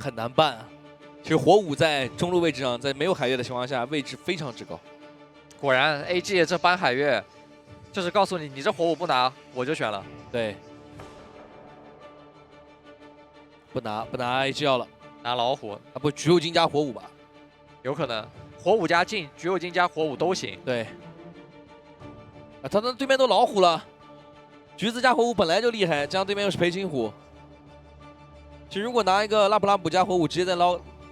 很难办啊。其实火舞在中路位置上，在没有海月的情况下，位置非常之高。果然 AG 这搬海月，就是告诉你，你这火舞不拿，我就选了。对，不拿 AG 要了，拿老虎啊不，橘右京加火舞吧，有可能，火舞加镜、橘右京加火舞都行。对。啊，他的对面都老虎了，橘子加火舞本来就厉害，加上对面又是裴擒虎。其实如果拿一个拉普拉姆加火舞直接再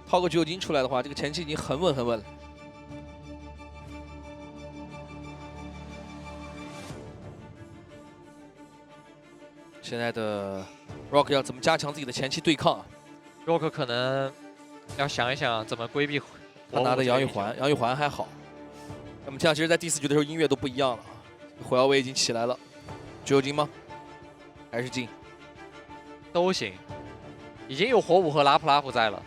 掏个橘右京出来的话，这个前期已经很稳了。现在的 Rock 要怎么加强自己的前期对抗啊 ？Rock 可能要想一想怎么规避。他拿的杨玉环，杨玉环还好。那么这样其实，在第4局的时候音乐都不一样了。火药味已经起来了，橘右京吗？还是镜？都行，已经有火舞和拉普拉普在了。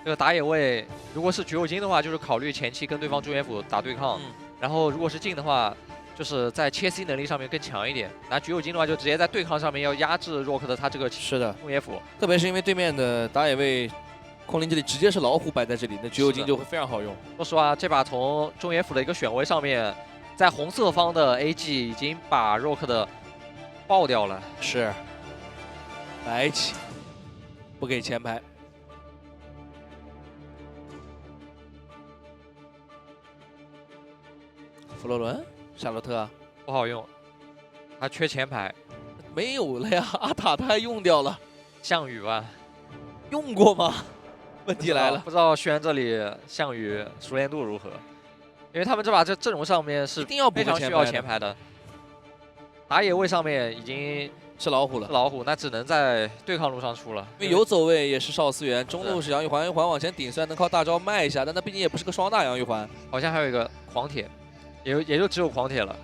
这个打野位，如果是橘右京的话，就是考虑前期跟对方中野辅打对抗。然后如果是镜的话，就是在切 C 能力上面更强一点。拿橘右京的话，就直接在对抗上面要压制 Rock 的他这个是的中野辅。特别是因为对面的打野位，空灵这里直接是老虎摆在这里，那橘右京就会非常好用。说实话，这把从中野辅的一个选位上面，在红色方的 AG 已经把 Rock 的爆掉了。是，白起不给前排。弗洛伦、夏洛特不好用，他缺前排。没有了呀，阿塔他还用掉了。项羽吧，用过吗？问题来了，不知道轩这里项羽熟练度如何？因为他们这把这阵容上面是一定要非常需要前排的。打野位上面已经是老虎了，老虎那只能在对抗路上出了。因为游走位也是邵思源，中路是杨玉环，杨玉环往前顶，虽然能靠大招卖一下，但那毕竟也不是个双大杨玉环。好像还有一个狂铁，也就只有狂铁了。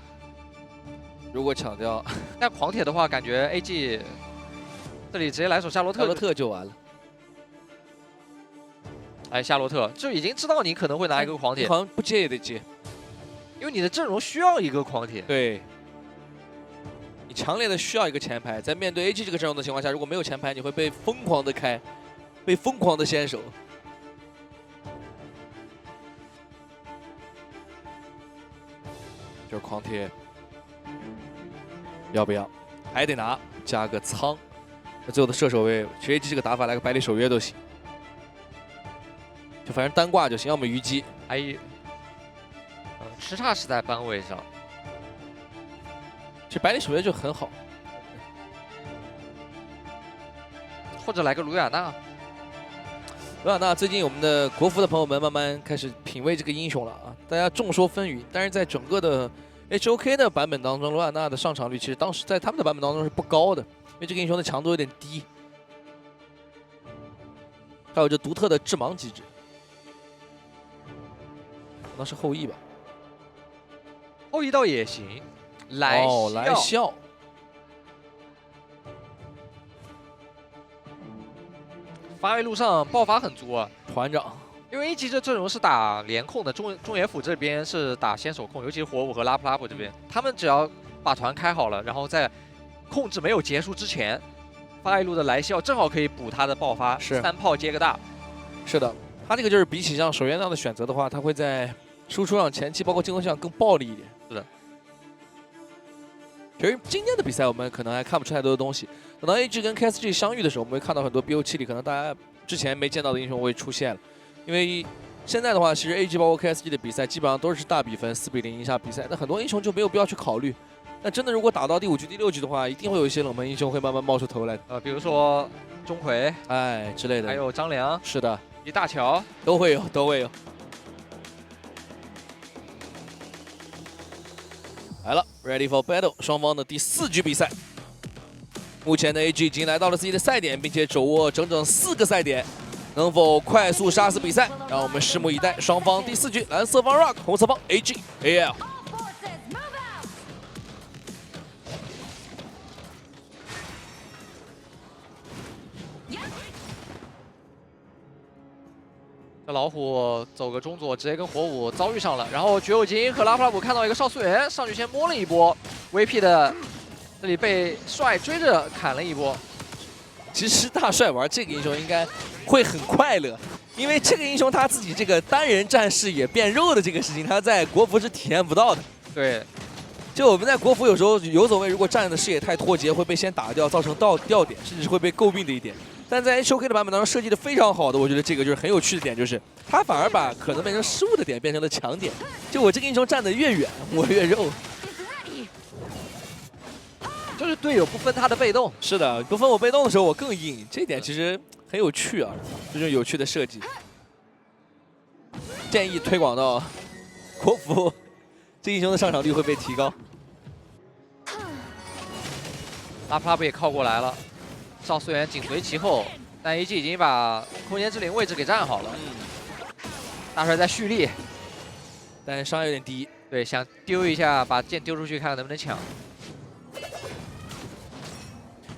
如果抢掉，但狂铁的话，感觉 AG 这里直接来手夏洛特，夏洛特就完了。哎，夏洛特就已经知道你可能会拿一个狂铁，你好像不接也得接，因为你的阵容需要一个狂铁。对，你强烈的需要一个前排，在面对 AG 这个阵容的情况下，如果没有前排，你会被疯狂的开，被疯狂的先手。就是狂铁，要不要？还得拿，加个仓。那最后的射手位，其实 AG 这个打法来个百里守约都行。就反正单挂就行，要么虞姬。吃叉是在班位上，其实百里守约就很好，或者来个卢雅娜。卢雅娜最近我们的国服的朋友们慢慢开始品味这个英雄了啊，大家众说纷纭，但是在整个的 HOK 的版本当中，卢雅娜的上场率其实当时在他们的版本当中是不高的，因为这个英雄的强度有点低，还有这独特的致盲机制。那是后羿吧？后羿倒也行，来笑。发位路上爆发很足啊，团长。因为 AG 这阵容是打连控的，中野辅这边是打先手控，尤其是火舞和拉普拉普这边，他们只要把团开好了，然后在控制没有结束之前，发位路的来笑正好可以补他的爆发，是3炮接个大。是的，他这个就是比起像守约那样的选择的话，他会在输出上前期包括进攻上更暴力一点。是的。其实今天的比赛我们可能还看不出太多的东西，等到 AG 跟 KSG 相遇的时候，我们会看到很多 BO7 里可能大家之前没见到的英雄会出现了。因为现在的话，其实 AG 包括 KSG 的比赛基本上都是大比分4比0赢下比赛，那很多英雄就没有必要去考虑。但真的如果打到第5局、第6局的话，一定会有一些冷门英雄会慢慢冒出头来。比如说钟馗，哎之类的，还有张良，是的，李大乔都会有，都会有。来了 ，Ready for Battle， 双方的第4局比赛。目前的 AG 已经来到了自己的赛点，并且手握整整4个赛点，能否快速杀死比赛？让我们拭目以待。双方第4局，蓝色方 Rock， 红色方 AG、AL。这老虎走个中左，直接跟火舞遭遇上了。然后橘右京和拉普拉普看到一个少素媛上去先摸了一波 ，VP 的这里被帅追着砍了一波。其实大帅玩这个英雄应该会很快乐，因为这个英雄他自己这个单人战视野变肉的这个事情，他在国服是体验不到的。对，就我们在国服有时候游走位如果站的视野太脱节，会被先打掉，造成掉点，甚至是会被诟病的一点。但在 HOK 的版本当中设计的非常好的，我觉得这个就是很有趣的点，就是他反而把可能变成失误的点变成了强点。就我这个英雄站得越远，我越肉。就是队友不分他的被动。是的，不分我被动的时候我更硬，这点其实很有趣啊，这种有趣的设计。建议推广到国服，这英雄的上场率会被提高。拉普拉普也靠过来了。少思源紧随其后，但 AG 已经把空间之灵位置给站好了。大帅在蓄力，但是伤害有点低。对，想丢一下，把剑丢出去，看看能不能抢。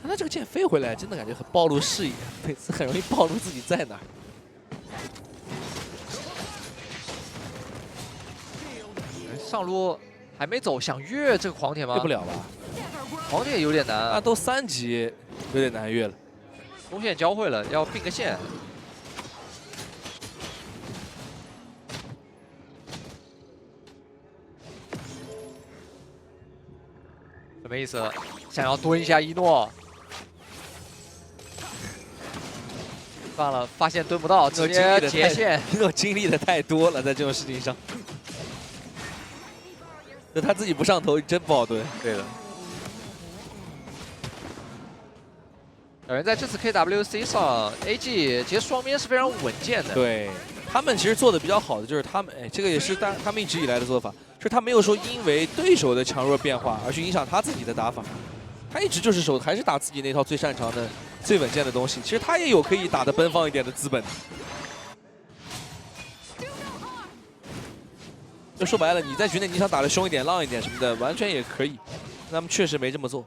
他这个剑飞回来，真的感觉很暴露视野，每次很容易暴露自己在哪儿。上路还没走，想越这个狂铁吗？越不了吧？狂铁有点难啊，都3级，有点难越了。中线交汇了，要并个线。什么意思？想要蹲一下一诺，算了，发现蹲不到，直接截线。一诺经历的太多了，在这种事情上，就他自己不上头，真不好蹲。对的。两人在这次 KWC 上 ，AG 其实双边是非常稳健的。对，他们其实做的比较好的就是他们，这个也是他们一直以来的做法，就是他没有说因为对手的强弱变化而去影响他自己的打法，他一直就是还是打自己那套最擅长的、最稳健的东西。其实他也有可以打得奔放一点的资本。就说白了，你在局内你想打得凶一点、浪一点什么的，完全也可以。他们确实没这么做。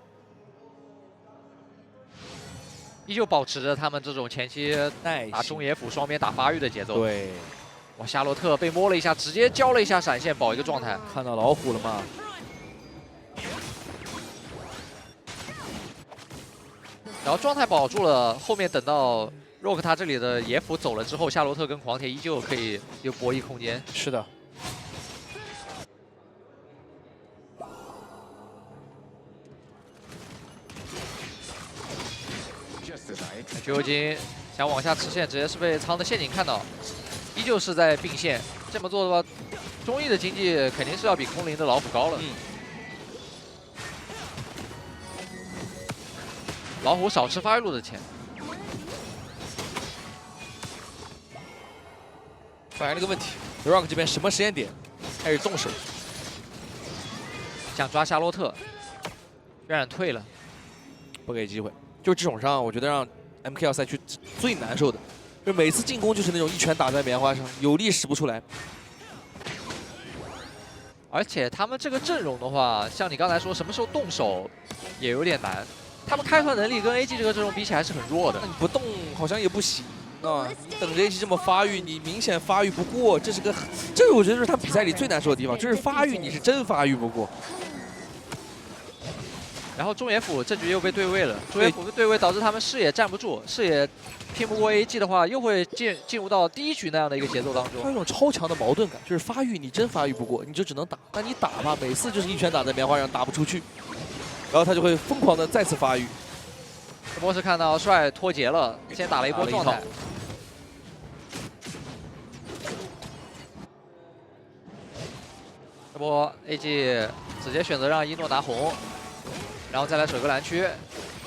依旧保持着他们这种前期打中野辅双边打发育的节奏。对，哇，夏洛特被摸了一下，直接交了一下闪现，保一个状态。看到老虎了吗？然后状态保住了，后面等到 Rock 他这里的野辅走了之后，夏洛特跟狂铁依旧可以有博弈空间。是的。橘右京想往下吃线，直接是被仓的陷阱看到，依旧是在并线。这么做的话，中艺的经济肯定是要比空灵的老虎高了。老虎少吃发育路的钱。反而那个问题 ，Rock 这边什么时间点开始动手？想抓夏洛特，渲染退了，不给机会。就这种伤，我觉得让 MKL 赛区最难受的，就是每次进攻就是那种一拳打在棉花上，有力使不出来。而且他们这个阵容的话，像你刚才说，什么时候动手也有点难。他们开团能力跟 AG 这个阵容比起来是很弱的。那你不动好像也不行啊！你等着 AG 这么发育，你明显发育不过，这是我觉得是他比赛里最难受的地方，就是发育你是真发育不过。然后中野辅这局又被对位了，中野辅被对位导致他们视野站不住，视野拼不过 AG 的话，又会进入到第一局那样的一个节奏当中。他有一种超强的矛盾感，就是发育你真发育不过，你就只能打，但你打吧，每次就是一拳打在棉花上打不出去，然后他就会疯狂的再次发育。这波是看到帅脱节了，先打了一波状态。这波 AG 直接选择让一诺拿红。然后再来水格蓝区，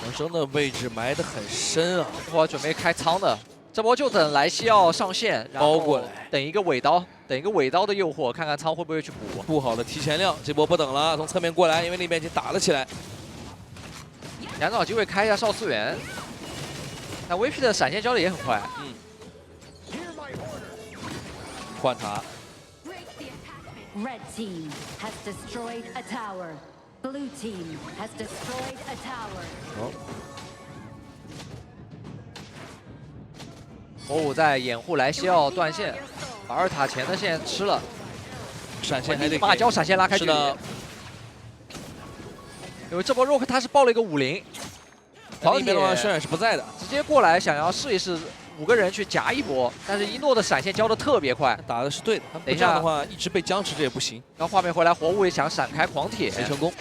黄生的位置埋得很深啊！这波准备开仓的，这波就等莱西奥上线，然后包过来，等一个尾刀，等一个尾刀的诱惑，看看仓会不会去补。不好的提前量，这波不等了，从侧面过来，因为那边已经打了起来。想找机会开一下少思源，那 VP 的闪现交的也很快。换塔。Red team has destroyed a tower. Blue team has destroyed a tower. 火舞在掩护莱西奥断线，把2塔前的线吃了，闪现还得芭蕉闪现拉开距离。因为这波 Rock 他是爆了一个50，狂铁那边的话，渲染是不在的，直接过来想要试一试5个人去夹一波，但是一诺的闪现交的特别快。打的是对的。等一下这样的话，一直被僵持着也不行。然后画面回来，火舞也想闪开狂铁，没成功。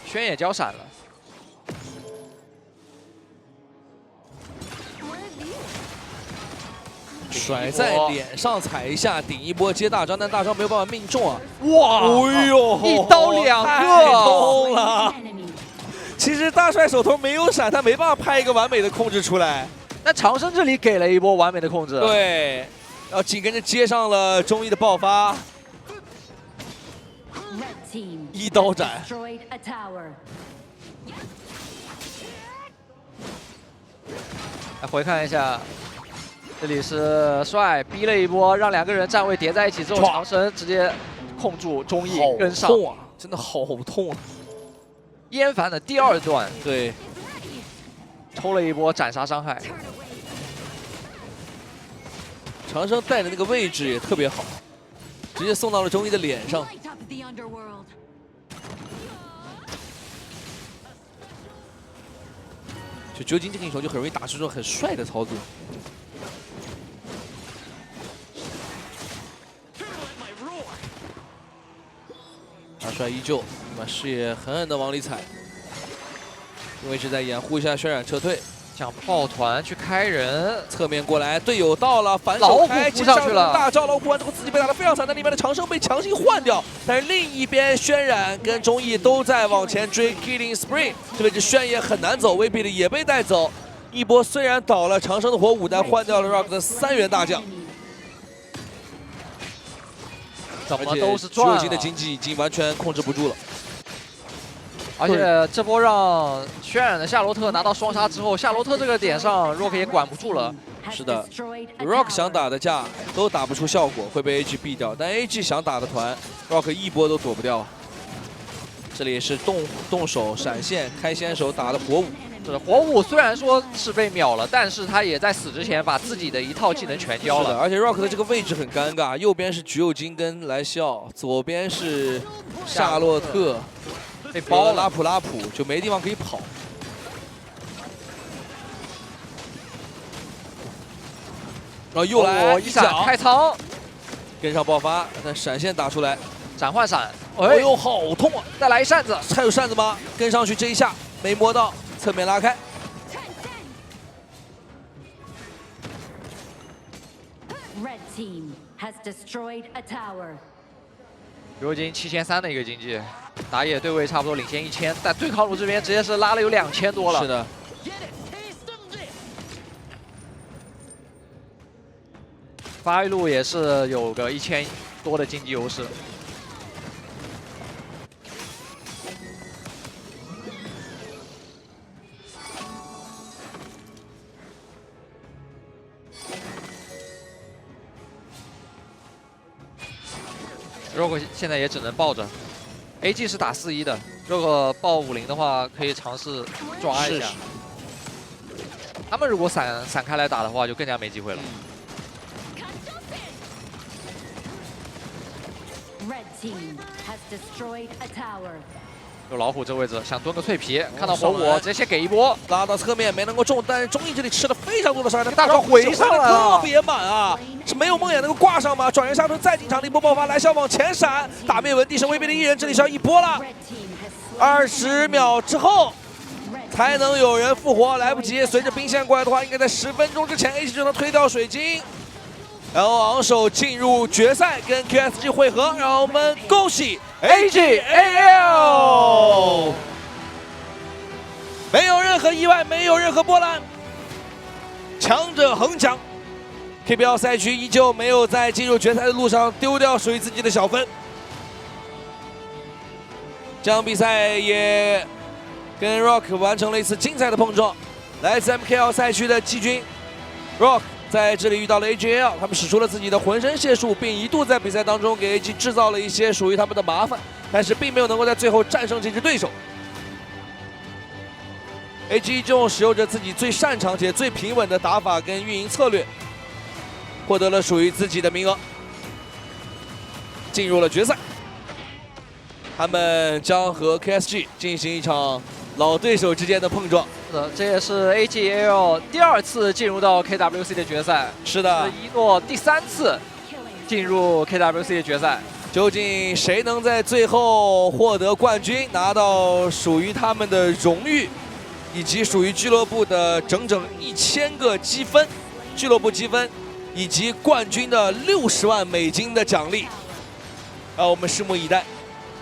轩也交闪了。 甩在脸上踩一下，顶一波接大招，但大招没有办法命中啊！哇，哎呦，一刀2太个，痛了！其实大帅手头没有闪，他没办法拍一个完美的控制出来。但长生这里给了一波完美的控制，对，然后紧跟着接上了中医的爆发，一刀斩。来回看一下。 这里是帅逼了一波，让2个人站位叠在一起之后，长生直接控住中艺跟上，痛啊！真的好痛啊！燕凡的第2段，对，抽了一波斩杀伤害。长生带的那个位置也特别好，直接送到了中医的脸上。就究竟这个英雄就很容易打出这种很帅的操作。 大帅依旧把视野狠狠地往里踩，因为是在掩护一下渲染撤退，想抱团去开人，侧面过来，队友到了，反手开，扑上去了，大招老虎完之后自己被打得非常惨，但里面的长生被强行换掉，但是另一边渲染跟中艺都在往前追 ，Killing Spree， 这位置渲也很难走，威逼的也被带走，一波虽然倒了，长生的火舞但换掉了 Rock 的3员大将。 怎么都是赚、橘右京的经济已经完全控制不住了，而且这波让渲染的夏洛特拿到双杀之后，夏洛特这个点上 Rock 也管不住了。是的 ，Rock 想打的架都打不出效果，会被 AG 毙掉，但 AG 想打的团 ，Rock 一波都躲不掉。这里也是动手闪现开先手打的火舞。 是火舞虽然说是被秒了，但是他也在死之前把自己的一套技能全交了。而且 Rock 的这个位置很尴尬，右边是橘右京跟莱西奥，左边是夏洛特，被包了拉普拉普，就没地方可以跑。然后又来一闪开仓，跟上爆发，但闪现打出来，闪换闪，哎呦好痛啊！再来一扇子，还有扇子吗？跟上去这一下没摸到。 侧面拉开， Red team has destroyed a tower. 如今7300的一个经济，打野对位差不多领先1000，但对抗路这边直接是拉了有2000多了。是的。发育路也是有个1000多的经济优势。 如果现在也只能抱着 ，AG 是打41的，如果抱50的话，可以尝试抓一下。他们如果散开来打的话，就更加没机会了。有老虎这位置想蹲个脆皮，看到火舞直接先给一波，拉到侧面没能够中，但是中艺这里吃了非常多的伤害，大招回上来了，特别满啊！是没有梦魇能够挂上吗？转人下蹲再进场的一波爆发，来肖往前闪，打灭文地神威逼的1人，这里是要一波了。20秒之后才能有人复活，来不及。随着兵线过来的话，应该在10分钟之前 ，AG 就能推掉水晶。 然后昂首进入决赛，跟 QSG 会合，让我们恭喜 AGAL， 没有任何意外，没有任何波澜，强者恒强。KPL 赛区依旧没有在进入决赛的路上丢掉属于自己的小分。这场比赛也跟 Rock 完成了一次精彩的碰撞，来自 MKL 赛区的季军 Rock。 在这里遇到了 AGL， 他们使出了自己的浑身解数，并一度在比赛当中给 AG 制造了一些属于他们的麻烦，但是并没有能够在最后战胜这支对手。AG 依旧使用着自己最擅长且最平稳的打法跟运营策略，获得了属于自己的名额，进入了决赛。他们将和 KSG 进行一场老对手之间的碰撞。是的，这也是 AGL 第2次进入到 KWC 的决赛，是的，是一诺第3次进入 KWC 的决赛。究竟谁能在最后获得冠军，拿到属于他们的荣誉，以及属于俱乐部的整整1000个积分，俱乐部积分，以及冠军的60万美金的奖励，我们拭目以待。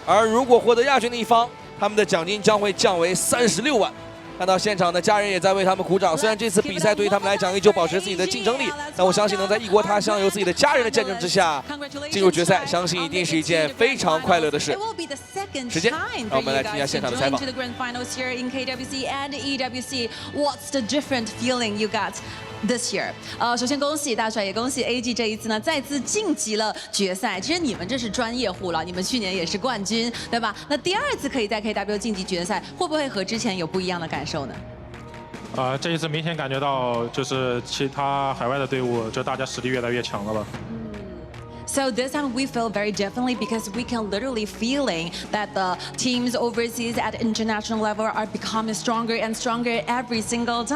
而如果获得亚军的一方，他们的奖金将会降为36万。看到现场的家人也在为他们鼓掌。虽然这次比赛对于他们来讲依旧保持自己的竞争力，但我相信能在异国他乡由自己的家人的见证之下进入决赛，相信一定是一件非常快乐的事。时间，让我们来听一下现场的采访。This year，首先恭喜大帅，也恭喜 AG 这一次呢再次晋级了决赛。其实你们这是专业户了，你们去年也是冠军，对吧？那第2次可以在 KW 晋级决赛，会不会和之前有不一样的感受呢？这一次明显感觉到就是其他海外的队伍，就大家实力越来越强了吧。So this time we feel very differently because we can literally feeling that the teams overseas at international level are becoming stronger and stronger every single time.